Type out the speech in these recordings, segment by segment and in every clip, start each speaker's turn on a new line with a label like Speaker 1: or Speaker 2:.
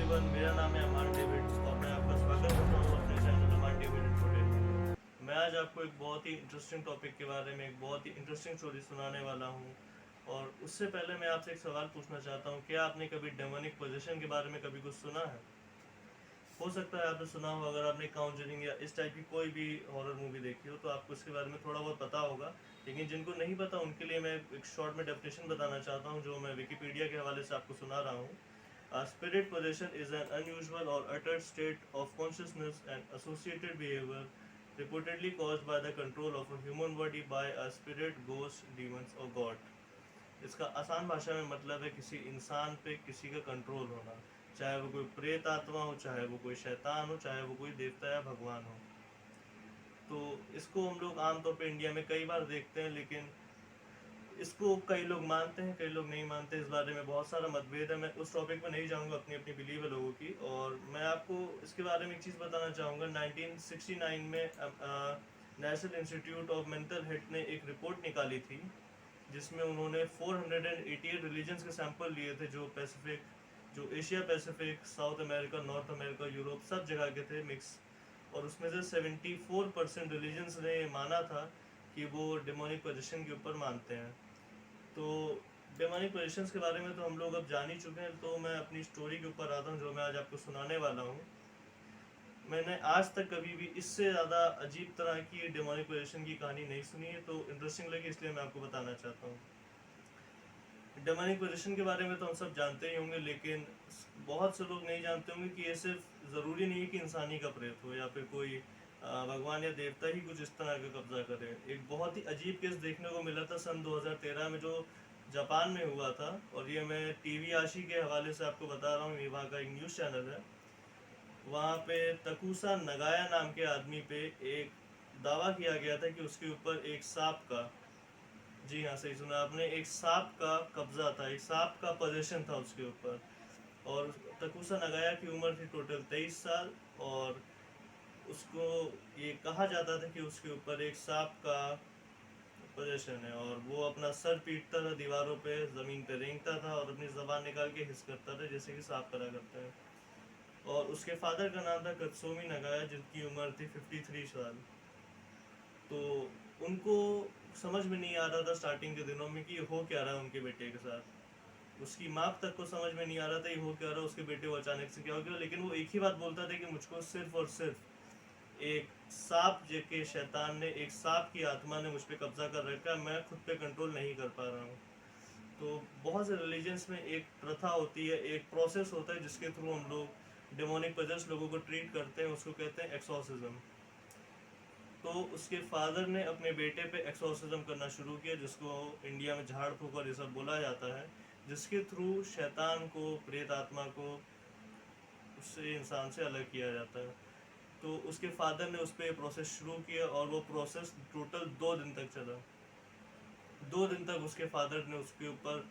Speaker 1: Everyone, मेरा नाम है अमान डेविड और मैं आपका स्वागत करता हूँ अपने चैनल अमान डेविड इन्फोटेक में। मैं आज आपको एक बहुत ही इंटरेस्टिंग टॉपिक के बारे में एक बहुत ही इंटरेस्टिंग स्टोरी सुनाने वाला हूँ। और उससे पहले मैं आपसे एक सवाल पूछना चाहता हूँ, क्या आपने कभी डेमोनिक पोजेशन के बारे में कभी कुछ सुना है? हो सकता है आपने सुना हो, अगर आपने काउंजरिंग या इस टाइप की कोई भी हॉरर मूवी देखी हो तो आपको इसके बारे में थोड़ा बहुत पता होगा। लेकिन जिनको नहीं पता उनके लिए मैं एक शॉर्ट में डेफिनेशन बताना चाहता हूँ, जो मैं विकिपीडिया के हवाले से आपको सुना रहा हूँ। Spirit possession is an unusual or uttered state of consciousness and associated behavior reportedly caused by the control of a human body by a spirit, ghost, demons or god। इसका आसान भाषा में मतलब है किसी इंसान पे किसी का कंट्रोल होना, चाहे वो कोई प्रेत आत्मा हो, चाहे वो कोई शैतान हो, चाहे वो कोई देवता या भगवान हो। तो इसको हम लोग आमतौर पे इंडिया में कई बार देखते हैं, लेकिन इसको कई लोग मानते हैं, कई लोग नहीं मानते। इस बारे में बहुत सारा मतभेद है। मैं उस टॉपिक पर नहीं जाऊंगा, अपनी अपनी बिलीव है लोगों की। और मैं आपको इसके बारे में एक चीज़ बताना चाहूँगा। 1969 में national institute of mental health ने एक रिपोर्ट निकाली थी, जिसमें उन्होंने 488 रिलीजन्स के सैंपल लिए थे, जो Asia Pacific, south America, north America, Europe, सब जगह के थे मिक्स। और उसमें से 74% रिलीजन्स ने माना था कि वो डेमोनिक पोजीशन के ऊपर मानते हैं। तो डेमोनिक पोजीशंस के बारे में तो हम लोग अब जान ही चुके हैं। तो मैं अपनी स्टोरी के ऊपर आता हूँ, जो मैं आज आपको सुनाने वाला हूँ। मैंने आज तक कभी भी इससे ज़्यादा अजीब तरह की डेमोनिक पोजीशन की कहानी नहीं सुनी है, तो इंटरेस्टिंग लगी इसलिए मैं आपको बताना चाहता हूँ। डेमोनिक पोजीशन के बारे में तो हम सब जानते ही होंगे, लेकिन बहुत से लोग नहीं जानते होंगे कि ये सिर्फ ज़रूरी नहीं है कि इंसान ही का प्रेत हो या फिर कोई भगवान या देवता ही कुछ इस तरह का कब्जा करे। एक बहुत ही अजीब केस देखने को मिला था सन 2013 में, जो जापान में हुआ था। और ये मैं टीवी आशी के हवाले से आपको बता रहा हूँ, ये वहाँ का एक न्यूज़ चैनल है। वहाँ पे तकुसा नगाया नाम के आदमी पे एक दावा किया गया था कि उसके ऊपर एक सांप का, जी हाँ सही सुना आपने, एक सांप का कब्जा था, एक सांप का पोजीशन था उसके ऊपर। और तकुसा नगाया की उम्र थी टोटल 23 साल। और उसको ये कहा जाता था कि उसके ऊपर एक सांप का पोजीशन है, और वो अपना सर पीटता था दीवारों पे, ज़मीन पे रेंगता था और अपनी ज़बान निकाल के हिस करता था, जैसे कि सांप करा करते हैं। और उसके फादर का नाम था कत्सुमी नगाया, जिनकी उम्र थी 53 साल। तो उनको समझ में नहीं आ रहा था स्टार्टिंग के दिनों में कि हो क्या रहा है उनके बेटे के साथ। उसकी माँ तक को समझ में नहीं आ रहा था ये हो क्या रहा है, उसके बेटे को अचानक से क्या हो गया। लेकिन वो एक ही बात बोलता था कि मुझको सिर्फ और सिर्फ एक सांप, के शैतान ने, एक सांप की आत्मा ने मुझ पर कब्जा कर रखा है, मैं खुद पे कंट्रोल नहीं कर पा रहा हूँ। तो बहुत से रिलीजन्स में एक प्रथा होती है, एक प्रोसेस होता है, जिसके थ्रू हम लोग डेमोनिक पजेस लोगों को ट्रीट करते हैं। उसको कहते हैं एक्सोर्सिज्म। तो उसके फादर ने अपने बेटे पे एक्सोर्सिज्म करना शुरू किया, जिसको इंडिया में झाड़ फूक और ये सब बोला जाता है, जिसके थ्रू शैतान को, प्रेत आत्मा को उससे, इंसान से अलग किया जाता है। तो उसके फादर ने उस पर प्रोसेस शुरू किया, और वो प्रोसेस टोटल 2 दिन तक चला। 2 दिन तक उसके फादर ने उसके ऊपर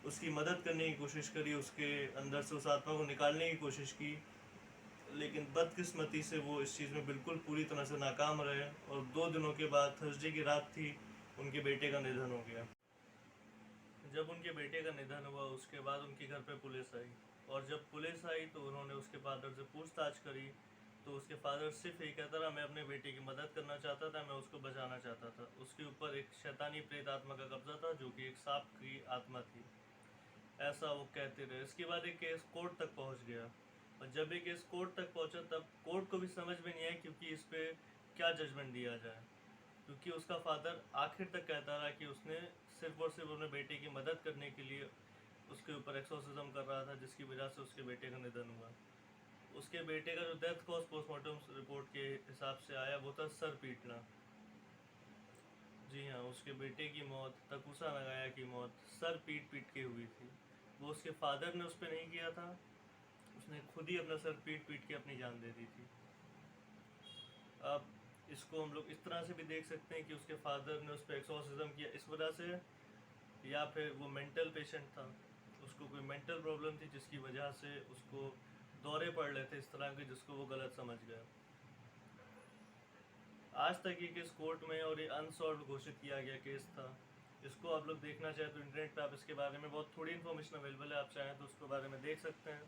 Speaker 1: उसकी मदद करने की कोशिश करी, उसके अंदर से उस आत्मा को निकालने की कोशिश की। लेकिन बदकिस्मती से वो इस चीज़ में बिल्कुल पूरी तरह से नाकाम रहे। और 2 दिनों के बाद, थर्सडे की रात थी, उनके बेटे का निधन हो गया। जब उनके बेटे का निधन हुआ, उसके बाद उनके घर पे पुलिस आई। और जब पुलिस आई तो उन्होंने उसके फादर से पूछताछ करी। तो उसके फादर सिर्फ यही कहता रहा, मैं अपने बेटे की मदद करना चाहता था, मैं उसको बचाना चाहता था। उसके ऊपर एक शैतानी प्रेत आत्मा का कब्जा था, जो कि एक सांप की आत्मा थी, ऐसा वो कहते रहे। इसके बाद एक केस कोर्ट तक पहुंच गया। और जब ये केस कोर्ट तक पहुंचा, तब कोर्ट को भी समझ में नहीं आया क्योंकि इस पे क्या जजमेंट दिया जाए। क्योंकि उसका फादर आखिर तक कहता रहा कि उसने सिर्फ और सिर्फ अपने बेटे की मदद करने के लिए उसके ऊपर एक्सोर्सिज्म कर रहा था, जिसकी वजह से उसके बेटे का निधन हुआ। उसके बेटे का जो डेथ कॉज पोस्टमार्टम रिपोर्ट के हिसाब से आया, वो था सर पीटना। जी हाँ, उसके बेटे की मौत, तकुसा नगाया की मौत, सर पीट पीट के हुई थी। वो उसके फादर ने उस पर नहीं किया था, उसने खुद ही अपना सर पीट पीट के अपनी जान दे दी थी। अब इसको हम लोग इस तरह से भी देख सकते हैं कि उसके फादर ने उस पर एक्सोर्सिज्म किया इस वजह से, या फिर वो मेंटल पेशेंट था, उसको कोई मेंटल प्रॉब्लम थी, जिसकी वजह से उसको दौरे पड़ रहे थे इस तरह के, जिसको वो गलत समझ गया। आज तक ये केस कोर्ट में और ये अनसॉल्व घोषित किया गया केस था। इसको आप लोग देखना चाहें तो इंटरनेट पे आप इसके बारे में बहुत थोड़ी इन्फॉर्मेशन अवेलेबल है, आप चाहें तो उसके बारे में देख सकते हैं।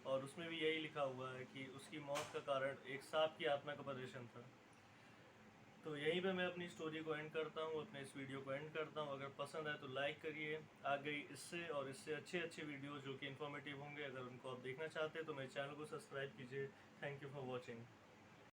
Speaker 1: और उसमें भी यही लिखा हुआ है कि उसकी मौत का कारण एक सांप की आत्मा का परेशान था। तो यहीं पे मैं अपनी स्टोरी को एंड करता हूँ, अपने इस वीडियो को एंड करता हूँ। अगर पसंद आए तो लाइक करिए। आगे इससे और इससे अच्छे वीडियोज़ जो कि इन्फॉर्मेटिव होंगे, अगर उनको आप देखना चाहते हैं तो मेरे चैनल को सब्सक्राइब कीजिए। Thank you for watching.